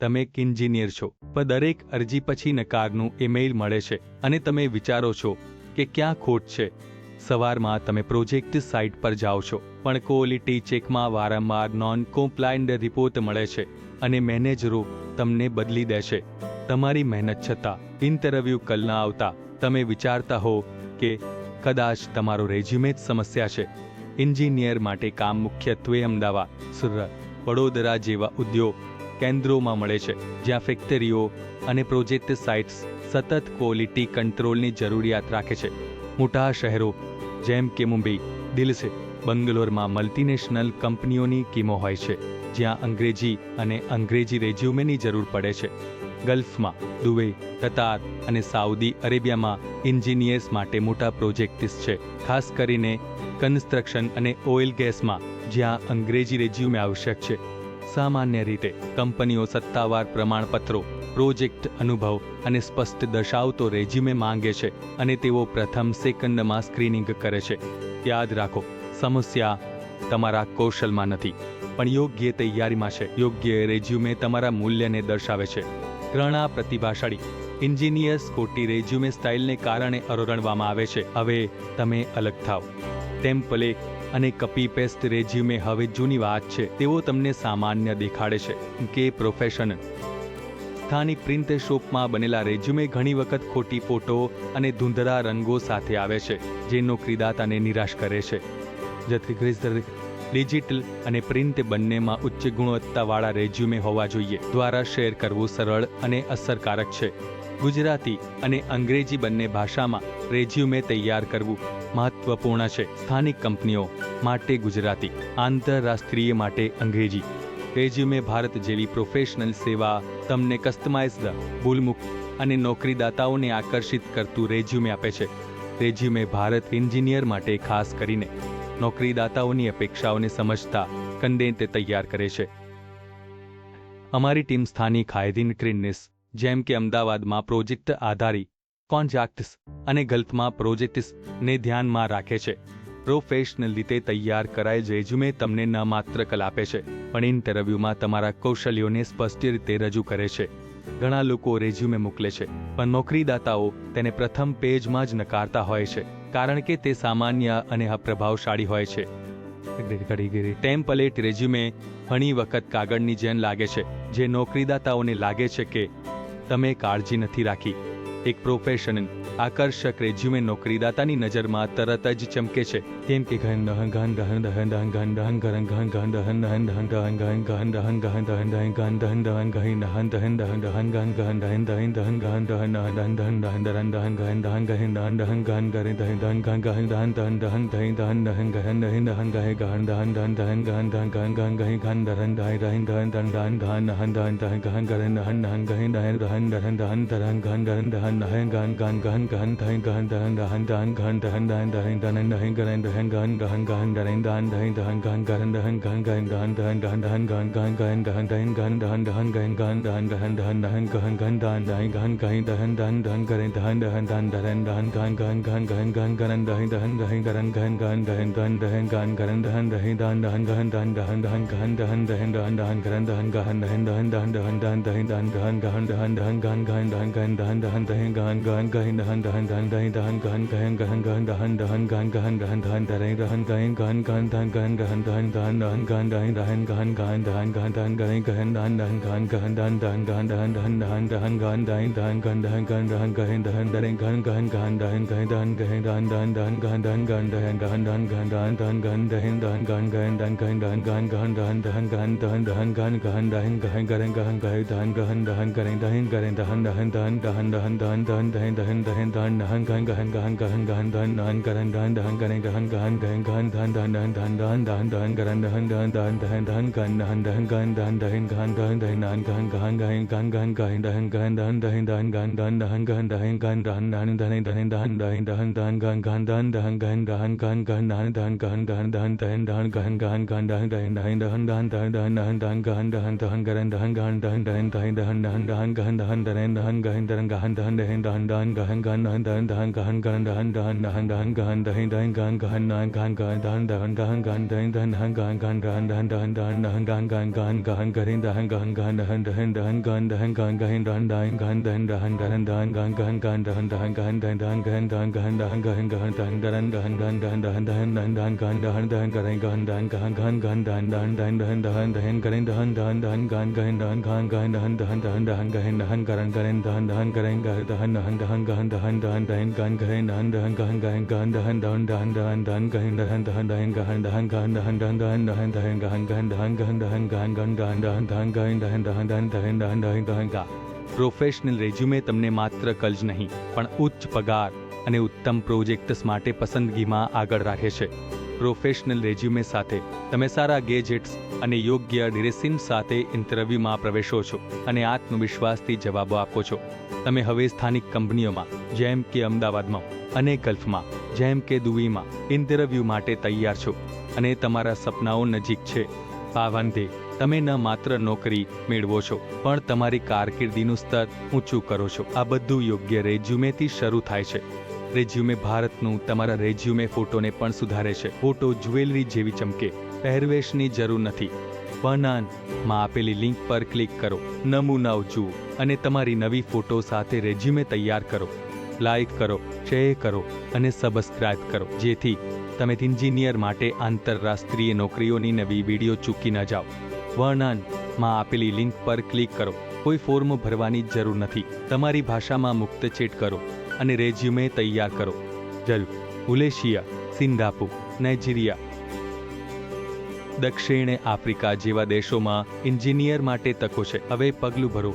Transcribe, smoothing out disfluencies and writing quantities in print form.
તમે એક એન્જિનિયર છો, પણ દરેક અરજી પછી નકારનું ઈમેલ મળે છે અને તમે વિચારો છો કે ક્યાં ખોટ છે. સવારમાં તમે પ્રોજેક્ટ સાઇટ પર જાઓ છો, પણ ક્વોલિટી ચેકમાં વારંવાર નોન કોમ્પ્લાયન્ટ રિપોર્ટ મળે છે અને મેનેજરો તમને બદલી દે છે. તમારી મહેનત છતાં ઇન્ટરવ્યૂ કલ ન આવતા તમે વિચારતા હો કે કદાચ તમારો રેઝ્યુમે જ સમસ્યા છે. એન્જિનિયર માટે કામ મુખ્યત્વે અમદાવાદ, સુરત, વડોદરા જેવા ઉદ્યોગ કેન્દ્રોમાં મળે છે, જ્યાં ફેક્ટરીઓ અને પ્રોજેક્ટ સાઇટ્સ સતત ક્વોલિટી કંટ્રોલની જરૂરિયાત રાખે છે. મોટા શહેરો જેમ કે મુંબઈ, દિલ્હી, બંગલોરમાં મલ્ટીનેશનલ કંપનીઓની ટીમો હોય છે, જ્યાં અંગ્રેજી અને અંગ્રેજી રેઝ્યુમેની જરૂર પડે છે. ગલ્ફમાં, દુબઈ, કતાર અને સાઉદી અરેબિયામાં એન્જિનિયર્સ માટે મોટા પ્રોજેક્ટ્સ છે, ખાસ કરીને કન્સ્ટ્રક્શન અને ઓઇલ ગેસમાં, જ્યાં અંગ્રેજી રેઝ્યુમે આવશ્યક છે. સામાન્ય રીતે કંપનીઓ સત્તાવાર પ્રમાણપત્રો, પ્રોજેક્ટ અનુભવ અને સ્પષ્ટ દર્શાવતો રેઝ્યુમે માંગે છે અને તેઓ પ્રથમ સેકન્ડમાં સ્ક્રીનિંગ કરે છે. યાદ રાખો, સમસ્યા તમારા કૌશલમાં નથી, પણ યોગ્ય તૈયારીમાં છે. યોગ્ય રેઝ્યુમે તમારા મૂલ્યને દર્શાવે છે. ઘણા પ્રતિભાશાળી એન્જિનિયર્સ ખોટી રેઝ્યુમે સ્ટાઇલને કારણે અવગણવામાં આવે છે. હવે તમે અલગ થાવ. ટેમ્પલેટ અને કપી પેસ્ટ રેઝ્યુમે હવે જૂની વાત છે. તેઓ તમને સામાન્ય દેખાડે છે કે પ્રોફેશનલ. સ્થાનિક પ્રિન્ટ શોપમાં બનેલા રેઝ્યુમે ઘણી વખત ખોટી ફોટો અને ધૂંધળા રંગો સાથે આવે છે, જે નોકરીદાતાને નિરાશ કરે છે. ડિજિટલ અને પ્રિન્ટ બંનેમાં ઉચ્ચ ગુણવત્તાવાળા રેઝ્યુમે હોવા જોઈએ. દ્વારા શેર કરવું સરળ અને અસરકારક છે. ગુજરાતી અને અંગ્રેજી બંને ભાષામાં રેઝ્યુમે તૈયાર કરવું મહત્વપૂર્ણ છે. સ્થાનિક કંપનીઓ માટે ગુજરાતી, આંતરરાષ્ટ્રીય માટે અંગ્રેજી. રેઝ્યુમે ભારત જેવી પ્રોફેશનલ સેવા તમને કસ્ટમાઇઝ્ડ, ભૂલમુક્ત અને નોકરીદાતાઓને આકર્ષિત કરતું રેઝ્યુમે આપે છે. રેઝ્યુમે ભારત એન્જિનિયર માટે ખાસ કરીને નોકરીદાતાઓની અપેક્ષાઓને સમજતા કંટેન્ટ તૈયાર કરે છે. અમારી ટીમ સ્થાનિક હાયરિંગ ટ્રેન્ડ્સ જેમ કે અમદાવાદમાં પ્રોજેક્ટ આધારિત કોન્ટ્રાક્ટ્સ અને ગલ્ફમાં પ્રોજેક્ટ્સને ધ્યાનમાં રાખે છે. પ્રોફેશનલ રીતે તૈયાર કરાયેલ રેઝ્યુમે તમને ન માત્ર કલ આપે છે, પણ ઇન્ટરવ્યૂમાં તમારા કૌશલ્યોને સ્પષ્ટ રીતે રજૂ કરે છે. ઘણા લોકો રેઝ્યુમે મોકલે છે, પણ નોકરીદાતાઓ તેને પ્રથમ પેજમાં જ નકારતા હોય છે, કારણ કે તે સામાન્ય અને અપ્રભાવશાળી હોય છે. ટેમ્પલેટ રેઝ્યુમે ઘણી વખત કાગળની જેમ લાગે છે, જે નોકરીદાતાઓને લાગે છે કે તમે કાળજી નથી રાખી. એક પ્રોફેશનલ, આકર્ષક રેઝ્યુમે નોકરીદાતાની નજરમાં તરત જ ચમકે છે, કેમ કે પ્રોફેશનલ રેઝ્યુમે તમને માત્ર કલ જ નહીં પણ ઉચ્ચ પગાર અને ઉત્તમ પ્રોજેક્ટ્સ માટે પસંદગીમાં આગળ રાખે છે. પ્રોફેશનલ રેઝ્યુમે સાથે તમે સારા ગેજેટ્સ અને યોગ્ય ડિરેક્શન સાથે ઇન્ટરવ્યૂમાં પ્રવેશો છો અને આત્મવિશ્વાસથી જવાબો આપો છો. તમે હવે સ્થાનિક કંપનીઓમાં જેમ કે અમદાવાદમાં અને ગલ્ફમાં જેમ કે દુબઈમાં ઇન્ટરવ્યૂ માટે તૈયાર છો અને તમારા સપનાઓ નજીક છે. પાવંદે તમે ન માત્ર નોકરી મેળવો છો પણ તમારી કારકિર્દીનું સ્તર ઊંચું કરો છો. આ બધું યોગ્ય રેઝ્યુમેથી શરૂ થાય છે. રેઝ્યુમે ભારતનું તમારા રેઝ્યુમે ફોટોને પણ સુધારે છે. ફોટો જ્વેલરી જેવી ચમકે, પહેરવેશની જરૂર નથી. વર્ણનમાં આપેલી લિંક પર ક્લિક કરો, નમૂનાઓ જુઓ અને તમારી નવી ફોટો સાથે રેઝ્યુમે તૈયાર કરો. લાઇક કરો, શેર કરો અને સબસ્ક્રાઇબ કરો જેથી તમે એન્જિનિયર માટે આંતરરાષ્ટ્રીય નોકરીઓની નવી વિડીયો ચૂકી ન જાઓ. વર્ણનમાં આપેલી લિંક પર ક્લિક કરો. કોઈ ફોર્મ ભરવાની જરૂર નથી. તમારી ભાષામાં મુક્ત ચેટ કરો અને રેઝ્યુમે તૈયાર કરો. મલેશિયા, સિંગાપુર, નાઇજીરિયા, દક્ષિણ આફ્રિકા જેવા દેશોમાં એન્જિનિયર માટે તકો છે. હવે પગલું ભરો